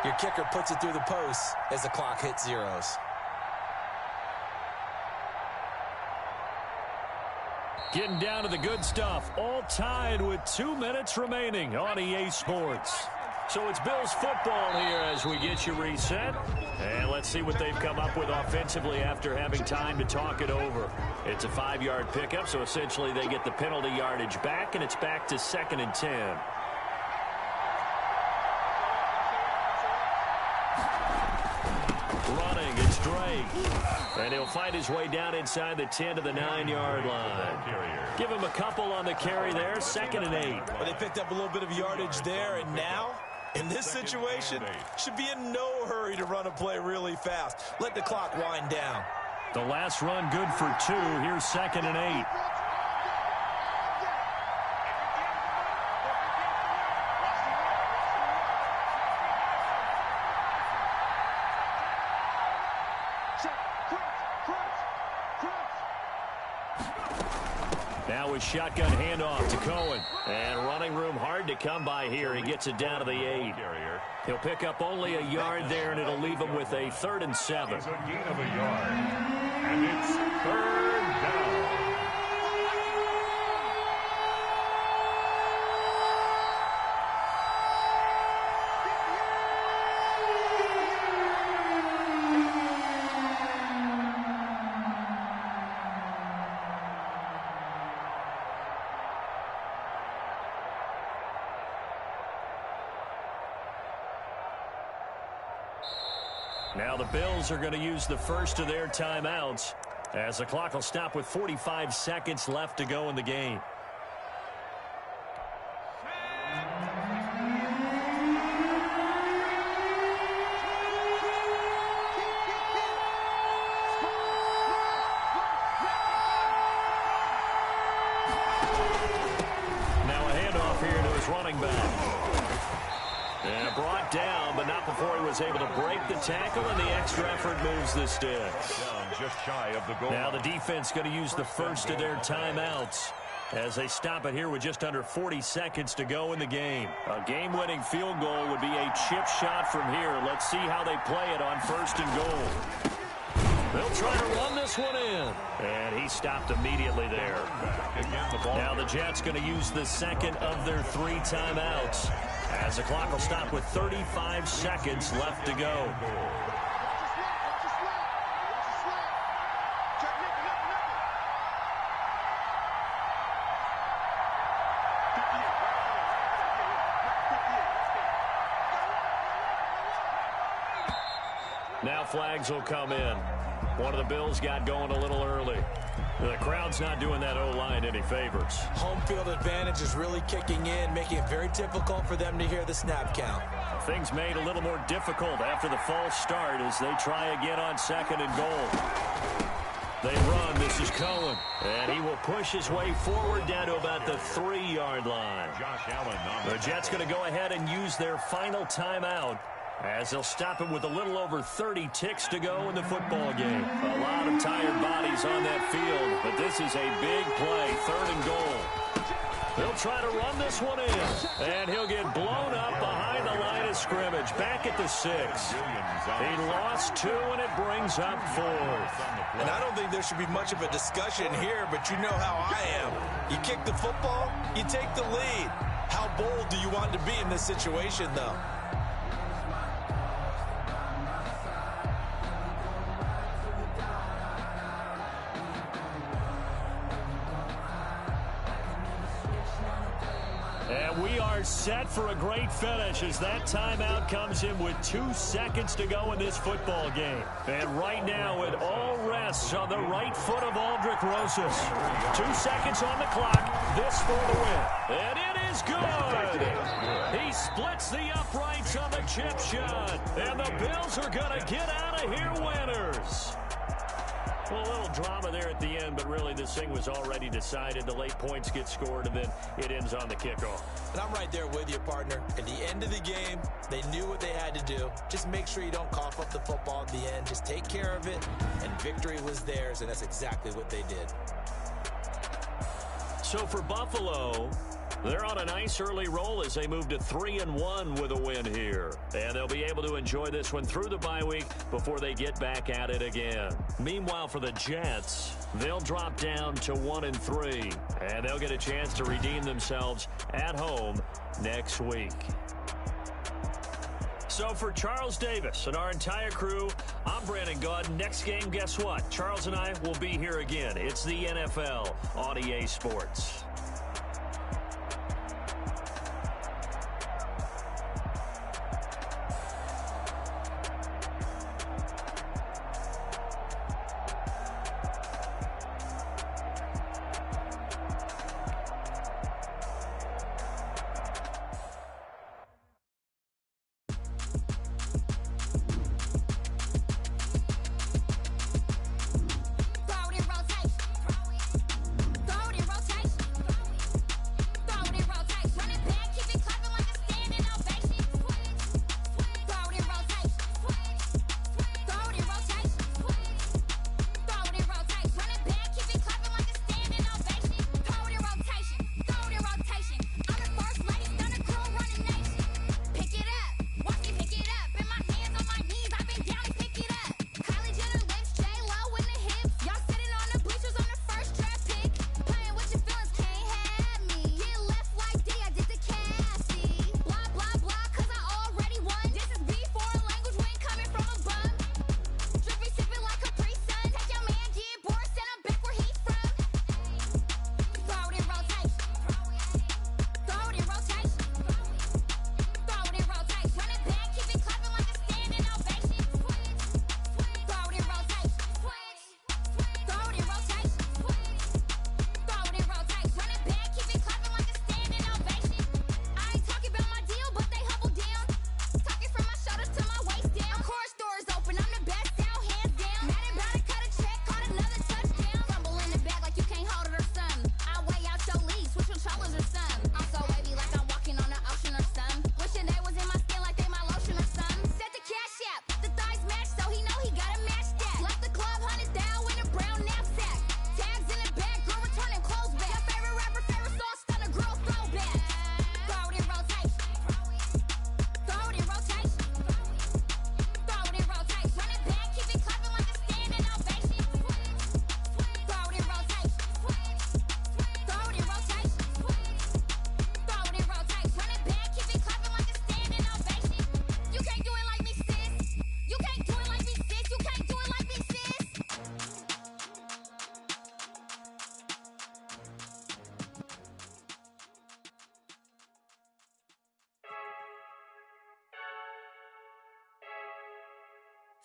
your kicker puts it through the post as the clock hits zeros. Getting down to the good stuff. All tied with 2 minutes remaining on EA Sports. So it's Bills football here as we get you reset. And let's see what they've come up with offensively after having time to talk it over. It's a 5-yard pickup, so essentially they get the penalty yardage back, and it's back to 2nd and 10. Running, it's Drake. And he'll find his way down inside the 10 to the 9-yard line. Give him a couple on the carry there, 2nd and 8. Well, they picked up a little bit of yardage there, and now, in this situation, should be in no hurry to run a play really fast. Let the clock wind down. The last run good for 2. Here's 2nd and 8. Now with a shotgun handoff to Cohen. And running room hard to come by here. He gets it down to the 8. He'll pick up only a yard there, and it'll leave him with a 3rd and 7. It's a gain of a yard. And it's 3rd down. Now the Bills are going to use the first of their timeouts as the clock will stop with 45 seconds left to go in the game. Now a handoff here to his running back. And brought down, but not before he was able to break the tackle, and the extra effort moves this stick. Down just shy of the goal. Now the defense going to use the first of their timeouts as they stop it here with just under 40 seconds to go in the game. A game-winning field goal would be a chip shot from here. Let's see how they play it on 1st and goal. They'll try to run this one in. And he stopped immediately there. Now the Jets going to use the second of their 3 timeouts as the clock will stop with 35 seconds left to go. Now flags will come in. One of the Bills got going a little early. The crowd's not doing that O-line any favors. Home field advantage is really kicking in, making it very difficult for them to hear the snap count. Things made a little more difficult after the false start as they try again on 2nd and goal. They run. This is Cohen. And he will push his way forward down to about the 3-yard line. Josh Allen on the Jets going to go ahead and use their final timeout as they'll stop it with a little over 30 ticks to go in the football game. A lot of tired bodies on that field, but this is a big play, 3rd and goal. They'll try to run this one in, and he'll get blown up behind the line of scrimmage, back at the 6. He lost 2, and it brings up 4th. And I don't think there should be much of a discussion here, but you know how I am. You kick the football, you take the lead. How bold do you want to be in this situation, though? And we are set for a great finish as that timeout comes in with 2 seconds to go in this football game. And right now it all rests on the right foot of Aldrick Rosas. 2 seconds on the clock. This for the win. And it is good. He splits the uprights on the chip shot. And the Bills are going to get out of here winners. Well, a little drama there at the end, but really this thing was already decided. The late points get scored, and then it ends on the kickoff. And I'm right there with you, partner. At the end of the game, they knew what they had to do. Just make sure you don't cough up the football at the end. Just take care of it, and victory was theirs, and that's exactly what they did. So for Buffalo, they're on a nice early roll as they move to 3-1 with a win here. And they'll be able to enjoy this one through the bye week before they get back at it again. Meanwhile, for the Jets, they'll drop down to 1-3. And they'll get a chance to redeem themselves at home next week. So for Charles Davis and our entire crew, I'm Brandon Gaud. Next game, guess what? Charles and I will be here again. It's the NFL on EA Sports.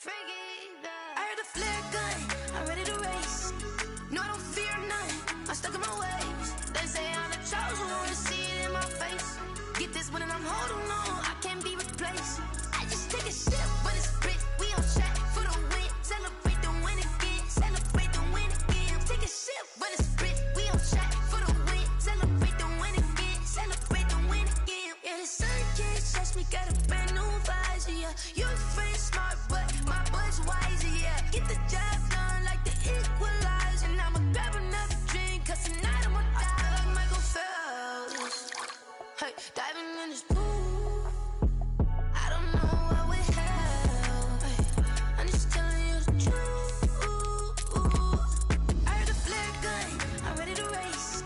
I heard the flare gun, I'm ready to race. No, I don't fear none, I'm stuck in my ways. They say I'm the chosen one, see it in my face. Get this one and I'm holding on, I can't be replaced. I just take a sip when it's split, we on track for the win. Celebrate the win again, celebrate the win again. Take a sip when it's split, we on track for the win. Celebrate the win again, celebrate the win again. Yeah, the sun can't touch me, got a brand new visor, yeah. Your friend smart, but my boy's wiser, yeah. Get the job done like the equalizer. And I'ma grab another drink, cause tonight I'ma die like Michael Phelps. Hey, diving in this pool, I don't know what would help. Hey, I'm just telling you the truth. I heard the flare gun, I'm ready to race.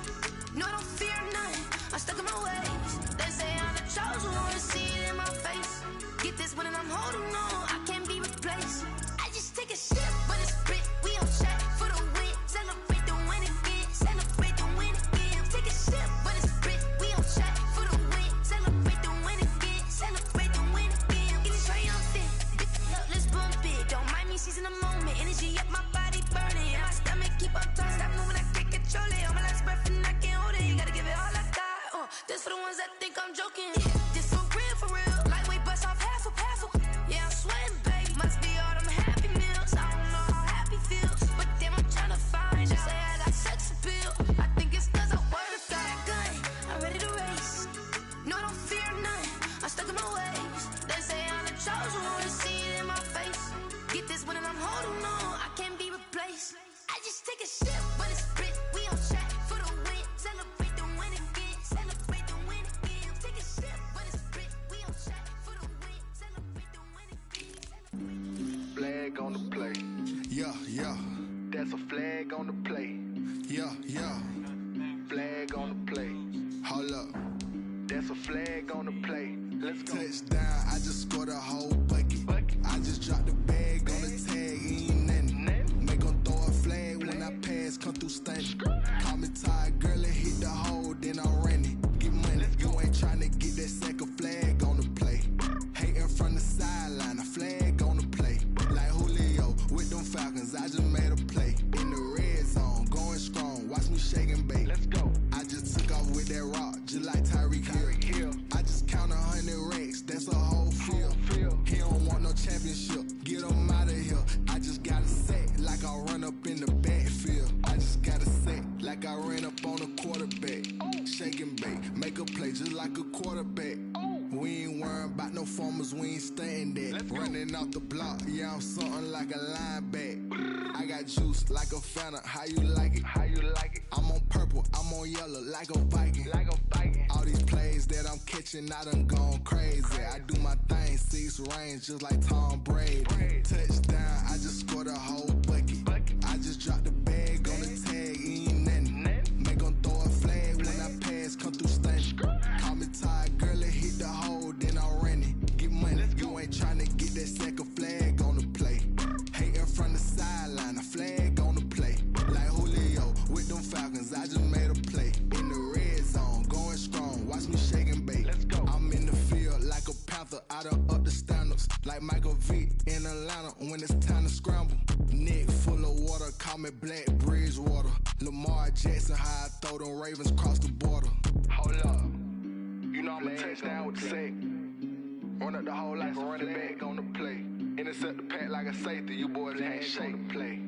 No, I don't fear none, I'm stuck in my ways. They say I'm the chosen one, see it in my face. Get this one and I'm holding on, I can't be replaced. I just take a sip when it's split, we on track for the win. Celebrate the win again, celebrate the win again. Take a sip when it's split, we on track for the win. Celebrate the win again, celebrate the win again. Getting triumphant, let's bump it. Don't mind me seizing the moment, energy up my body burning. And my stomach keep up talking, stop moving, I can't control it. On my last breath and I can't hold it, you gotta give it all I got. This for the ones that think I'm joking. This for real, lightweight bust off half a. Yeah, I'm sweating, baby. Must be all them happy meals. I don't know how happy feels, but damn, I'm trying to find out. Say I got sex appeal. I think it's cause I wear the flat gun. I'm ready to race. No, I don't fear none, I'm stuck in my ways. They say I'm the chosen one, see it in my face. Get this one and I'm holding on, I can't be replaced. I just take a sip when it's split, we on track for the win. Celebrate the win again, celebrate the win again. Take a sip when it's split, we on track for the win. Celebrate the win again. Flag on the play. Yeah, yeah, That's a flag on the play. yeah, yeah. Flag on the play. Hold up. That's a flag on the play. Let's go. Touchdown, I just scored a whole bucket. I just dropped the bag on the tag, ain't nothing. Make 'em throw a flag when I pass, come through stunning. Call me tired, girl, and hit the hole, then I'm running. Get money, you ain't tryna get that second flag on the play. Hating from the sideline, a flag on the play. Like Julio with them Falcons, I just made a play. In the red zone, going strong, watch me shake and bake. Let's go. I just took off with that rock, just like Tyreek Hill. I just count 100 racks, that's a whole field. He don't want no championship, get him out of here. I just got a set, like I run up in the backfield. I just got a set, like I ran up on a quarterback. Shake and bake, make a play just like a quarterback. We ain't worrying about no formers, we ain't staying that. Running off the block, yeah, I'm something like a lineback. I got juice like a Fanta, how you like it? How you like it? I'm on purple, I'm on yellow, like a Viking. Like a Viking. All these plays that I'm catching, I done gone crazy. I do my thing, 6 range, just like Tom Brady. Touchdown, I just scored a whole bucket. I just dropped the bag on the tag, ain't nothing. Make 'em throw a flag when I pass, come through stunning. Call me tired, girl, and hit the hole, then I'm running. Get money, you ain't tryna get that second flag on the play. Hating from the sideline, a flag on the play. Like Julio with them Falcons, I just made a play. In the red zone, going strong, watch me shake and bake. Let's go. I'm in the field like a Panther, I done up the standards. Like Michael Vick in Atlanta when it's time to scramble. Neck full of water, call me Black Bridgewater. Lamar Jackson, how I throw them Ravens cross the border. Hold up. You know I'm a touchdown with the sack. Run up the whole like a running back on the play. Intercept the pack like a safety. You boys can't shake the play.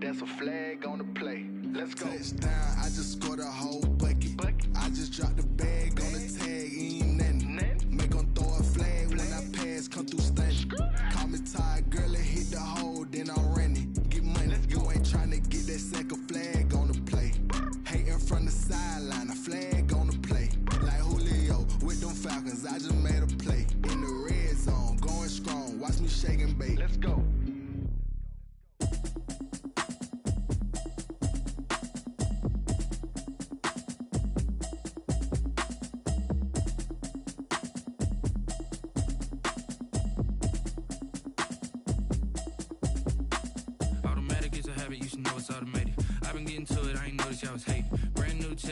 That's a flag on the play. Let's go. Touchdown, I just scored a whole bucket. I just dropped the bag on the tag, ain't nothing. Make 'em throw a flag when I pass, come through stunning. Call me tired, girl, and hit the hole, then I'm running. Get money, you ain't tryna get that second flag on the play. Hating from the sideline, a flag on the play. Like Julio with them Falcons, I just made a play. In the red zone, going strong, watch me shake and bake. Let's go.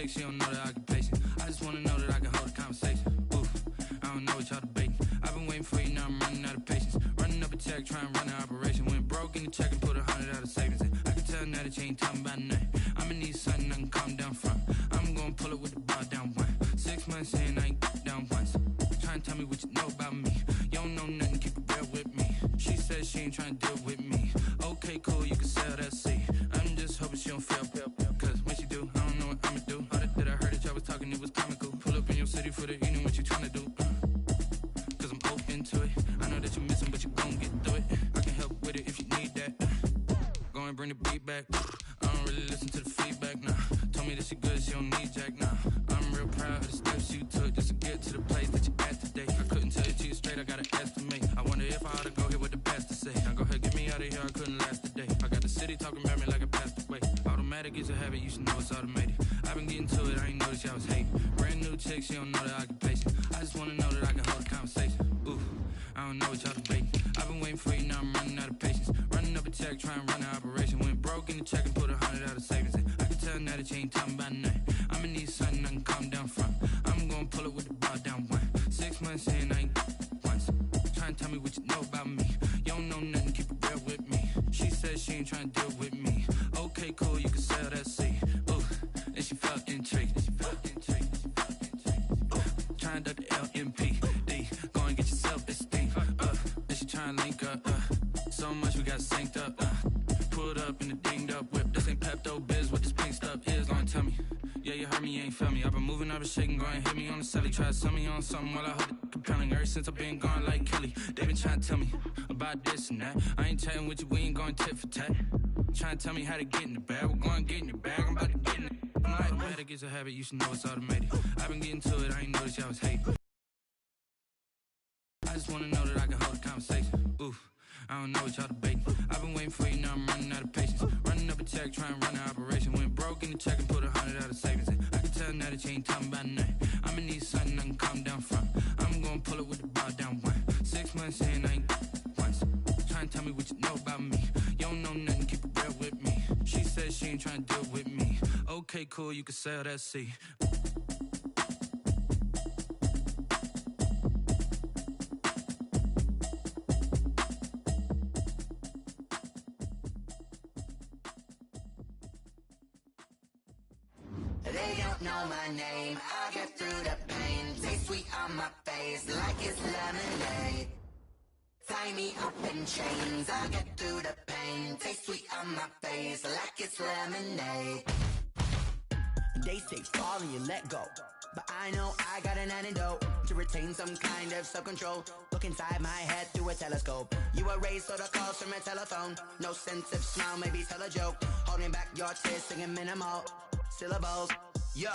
She don't know the occupation. I just wanna know that I can hold a conversation. Oof, I don't know what y'all debating. I've been waiting for you, now I'm running out of patience. Running up a check. check, try and run the operation. Went broke in the check and put 100 out of savings in. I can tell now that you ain't talking about nothing. I'ma need something I can calm down from. I'm gonna pull it with the bar down one. 6 months in, I ain't down once. Try and tell me what you know about me. You don't know nothing, keep it real with me. She said she ain't trying to deal with me. Okay, cool, you can sell that seat. I'm just hoping she don't fail. Cause when she do, I don't know what I'ma do. All that I heard that y'all was talking, it was comical. Pull up in your city for the evening, what you trying to do? Cause I'm open to it. I know that you missing, but you gon' get through it. I can help with it if you need that. Go and bring the beat back. I don't really listen to the feedback, nah. Told me that she good, she don't need jack, nah. I'm real proud of the steps you took just to get to the place that you at today. I couldn't tell it to you straight, I gotta estimate. I wonder if I ought to go here with the pastor say. Now go ahead, get me out of here, I couldn't last a day. I got the city talking about me like I passed away. Automatic is a habit, you should know it's automated. I've been getting to it, I ain't noticed y'all was hating. Brand new chick, she don't know the occupation. I just wanna know that I can hold a conversation. Ooh, I don't know what y'all debating. I've been waiting for you, now I'm running out of patience. Running up a check, try and run the operation. Went broke in the check and put 100 out of savings in. I can tell now that you ain't talking about nothing. I'ma need something I can calm down from. I'm gonna pull it with the bar down one. 6 months in, I ain't once. Try and tell me what you know about me. You don't know nothing, keep it real with me. She said she ain't trying to deal with me. Okay, cool, you can sell that seat. Ooh, and she felt intrigued. Trying to duck the LMPD. Go and get your self-esteem. And she trying to link up. So much we got synced up. Pulled up in the dinged up whip. This ain't Pepto-Biz, what this pink stuff is. Gonna tell me. Yeah, you heard me, you ain't felt me. I've been moving, I've been shaking, go and hit me on the celly. Try to sell me on something while I hold it compelling. Ever since I've been gone like Kelly, they been trying to tell me about this and that. I ain't chatting with you, we ain't going tit for tat. Trying to tell me how to get in the bag. We're going to get in your bag, I'm about to get in it. Automatic is a habit, you should know it's automated. I've been getting to it, I ain't noticed y'all was hating. I just wanna know that I can hold a conversation. Ooh, I don't know what y'all debating. I've been waiting for you, now I'm running out of patience. Running up a check, try and run the operation. Went broke in the check and put 100 out of savings in. I can tell now that you ain't talking about nothing. I'ma need something I can calm down from. I'm gonna pull it with the bar down one. 6 months in, I ain't once. Try and tell me what you know about me. You don't know nothing, keep it real with me. She said she ain't trying to deal with me. Okay, cool, you can sell that seat. They don't know my name, I get through the pain. Taste sweet on my face like it's lemonade. Tie me up in chains, I get through the pain. Taste sweet on my face like it's lemonade. They say fall and you let go, but I know I got an antidote to retain some kind of self-control. Look inside my head through a telescope. You erase all the calls from a telephone. No sense of smile, maybe tell a joke. Holding back your tears, singing minimal syllables. Yeah,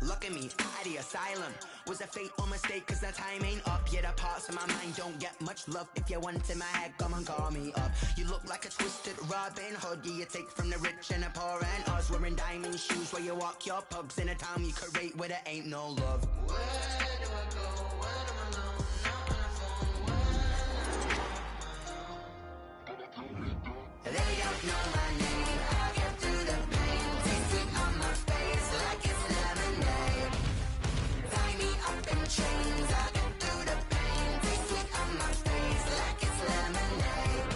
look at me, at the asylum. Was a fate or mistake, cause the time ain't up. Yet the parts of my mind don't get much love. If you want in my head, come and call me up. You look like a twisted Robin Hood. Yeah, you take from the rich and the poor and us. Wearing diamond shoes where you walk your pugs in a town you create where there ain't no love. Where do I go? When I'm alone? Not on the phone. They don't know my name. I get through the pain. Taste sweet on my face like it's lemonade. Tie me up in chains. I get through the pain. Taste sweet on my face like it's lemonade.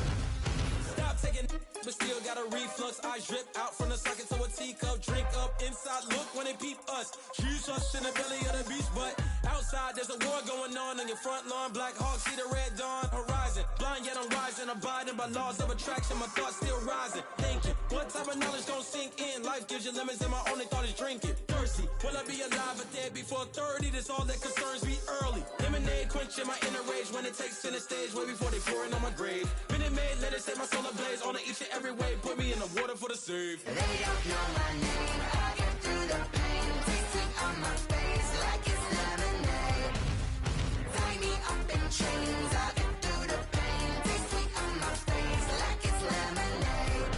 Stop taking but still got a reflux. Eyes drip out from the socket to a teacup. Drink up inside, look when they peep us. Shoes us in the belly of the beach, but outside there's a war going on your front lawn. Black Hawk, see the red dawn horizon. Blind yet I'm rising, abiding by laws of attraction. My thoughts still rising, thinking what type of knowledge gon' sink in? Life gives you lemons and my only thought is drinking. Thirsty, will I be alive or dead before 30? That's all that concerns me early. Lemonade quenching my inner rage when it takes center stage way before they pour it on my grave. Been it made, let it set my soul ablaze on each and every way. Put me in the water for the save. They don't know my name. I get through the pain. Taste sweet on my face like it's lemonade. Tie me up in chains. I get through the pain. Taste sweet on my face like it's lemonade.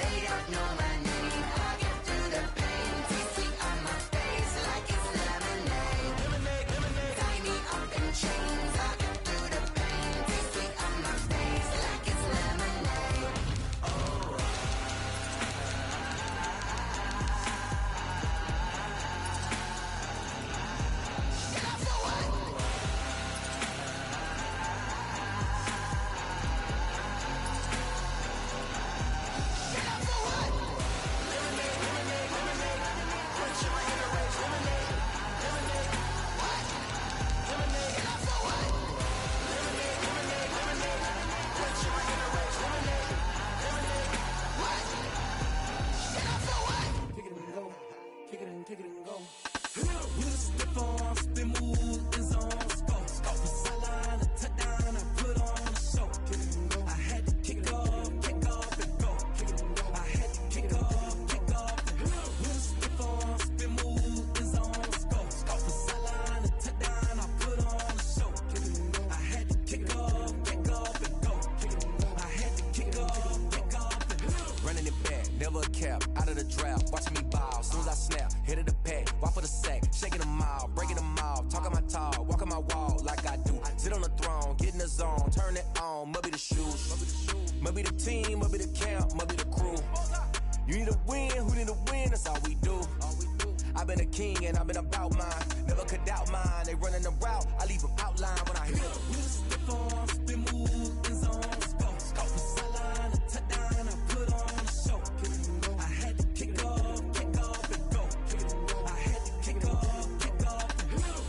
They don't know my name. I get through the pain. Taste sweet on my face like it's lemonade. Tie me up in chains. I get through the pain. Taste sweet on my face like it's lemonade. Oh. drought, watching me ball. Soon as I snap, hit of the pack, walk for the sack, shaking them all, breaking them all, talking my tall, walking my wall like I do. Sit on the throne, get in the zone, turn it on, must be the shoes, must be the team, must be the camp, must be the crew. You need a win, who need a win? That's all we do. I've been a king and I've been about mine. Never could doubt mine. They running the route, I leave them outline when I hit them. We just step on, spin move, in zone, scope from sideline to touchdown. I put on a show. I had to kick off and go. I had to kick off and go.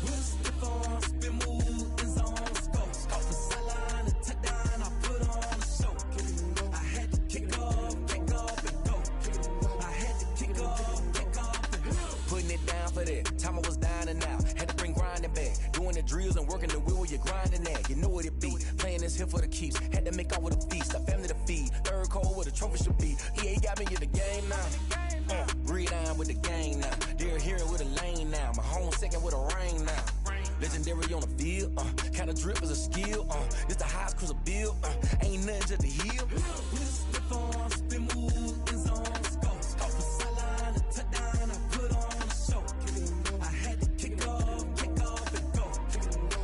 We just step on, spin move, in zone, scope from sideline to touchdown. I put on a show. I had to kick off and go. I had to kick off and go. Putting it down for that. Time I was down and out. Had to bring grinding back. Doing the drills and working the wheel where you're grinding at. You know what it be. Playing this here for the keeps. Had to make out with a feast. A family to feed. Third cold where the trophy should be. EA got me in the game now. Breathe down with the game now. They're here with a lane now. My home second with a rain now. Legendary on the field. Kinda drip is a skill. It's the highest cruiser bill. Ain't nothing to the hill. We just step on, spin move, in zone, scope from sideline to touchdown. I put on a show. I had to kick off and go.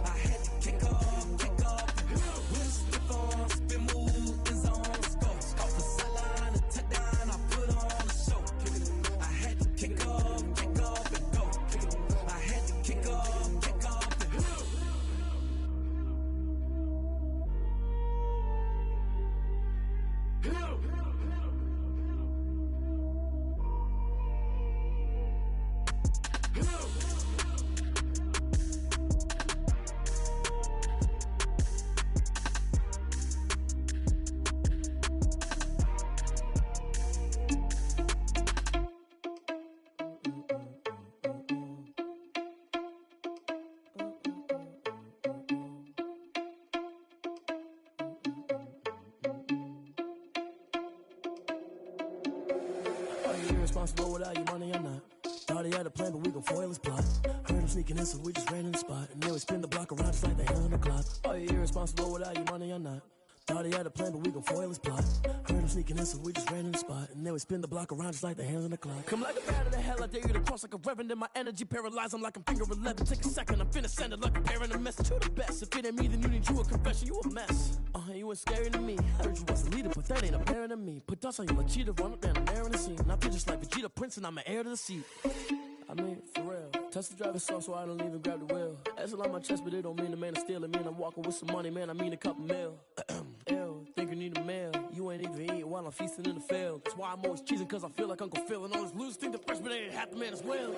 I had to kick off and go. We just step on, spin move, in zone, scope from sideline to touchdown. I put on a show. I had to kick off and go. I had to kick off and go. Irresponsible without your money or not. Thought he had a plan, but we gon' foil his plot. Heard him sneaking in, so we just ran in the spot. And then we spin the block around just like the hands on the clock. Are you irresponsible without your money or not? Thought he had a plan, but we gon' foil his plot. Heard him sneaking in, so we just ran in the spot. And then we spin the block around just like the hands on the clock. Come like a bat of the hell, I dare you to cross like a reverend. In my energy paralyzed, I'm like I'm finger 11. Take a second, I'm finna send it like a parent a message to the best. If it ain't me, then you need you a confession, you a mess. You ain't scary to me. Heard you was a leader, but that ain't apparent to me. Put dust on you like cheetah, run up down the air in the scene. Now just like Vegeta Prince, and I'm an heir to the seat. I mean, for real. Touch the driver's soft, so I don't even grab the wheel. That's a lot on my chest, but it don't mean the man is stealing. Mean I'm walking with some money, man, I mean a couple mil. Ew, think you need a meal. You ain't even eating while I'm feasting in the field. That's why I'm always cheesing, cause I feel like Uncle Phil. And all this loose think the freshman ain't half the man as well.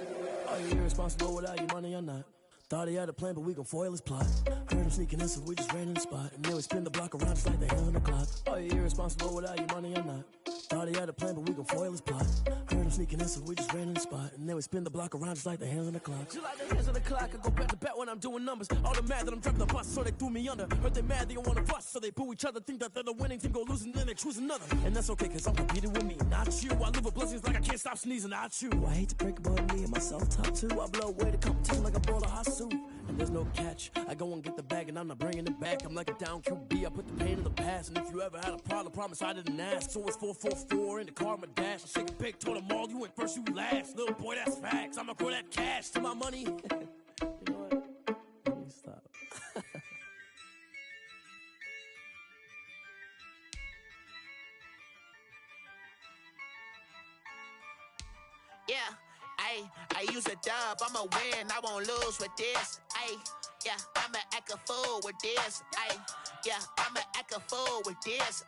Are you irresponsible without your money or not? Thought he had a plan, but we gon' foil his plot. Heard him sneaking in, so we just ran in the spot. And then we spin the block around just like the hands on the clock. Are you irresponsible without your money or not? Thought he had a plan, but we gon' foil his plot. Heard him sneaking in, so we just ran in the spot. And then we spin the block around just like the hands on the clock. Just like the hands on the clock, I go back to back when I'm doing numbers. All the mad that I'm driving the bus, so they threw me under. Heard they mad, they don't wanna bust, so they boo each other. Think that they're the winning team, go losing, then they choose another. And that's okay, cause I'm competing with me, not you. I live with blessings like I can't stop sneezing, not you. I hate to break about me and myself top too. I blow away the competition like a bowl of hot soup. And there's no catch. I go and get the bag and I'm not bringing it back. I'm like a down QB, I put the pain in the past. And if you ever had a problem, promise I didn't ask. So it's 444 in the car, my dash. I shake a big, told them all, you went first, you last. Little boy, that's facts. I'ma grow that cash to my money. You know what? Let me stop. Yeah. I use a dub, I'ma win, I won't lose with this. Yeah, I'ma act a fool with this. Yeah, I'ma act a fool with this.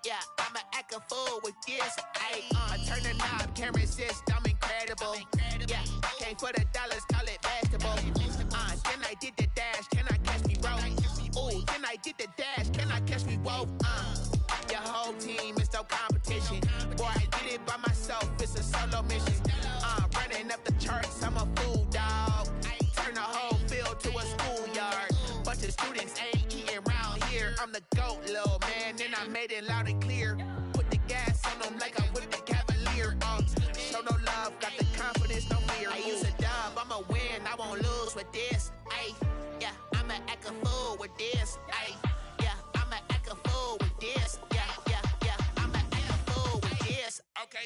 Yeah, I'ma act a fool with this. I turn the knob, can't resist, I'm incredible. Yeah, came for the dollars, call it basketball. Then I did the dash, can I catch me roll? Ooh, then I did the dash, can I catch me roll? Your whole team is no competition. Boy, I did it by myself, it's a solo mission. Running up the charts, I'm a fool, dog. Turn the whole field to a schoolyard. Bunch of students ain't eating round here. I'm the GOAT, little man, and I made it loud and clear. Put the gas on them like I'm with the Cavalier. Show no love, got the confidence, no fear. I use a dub, I'ma win, I won't lose with this. Yeah, I'ma act a fool with this. Yeah, I'ma act a fool with this. Yeah, I'ma act a fool with this. Okay.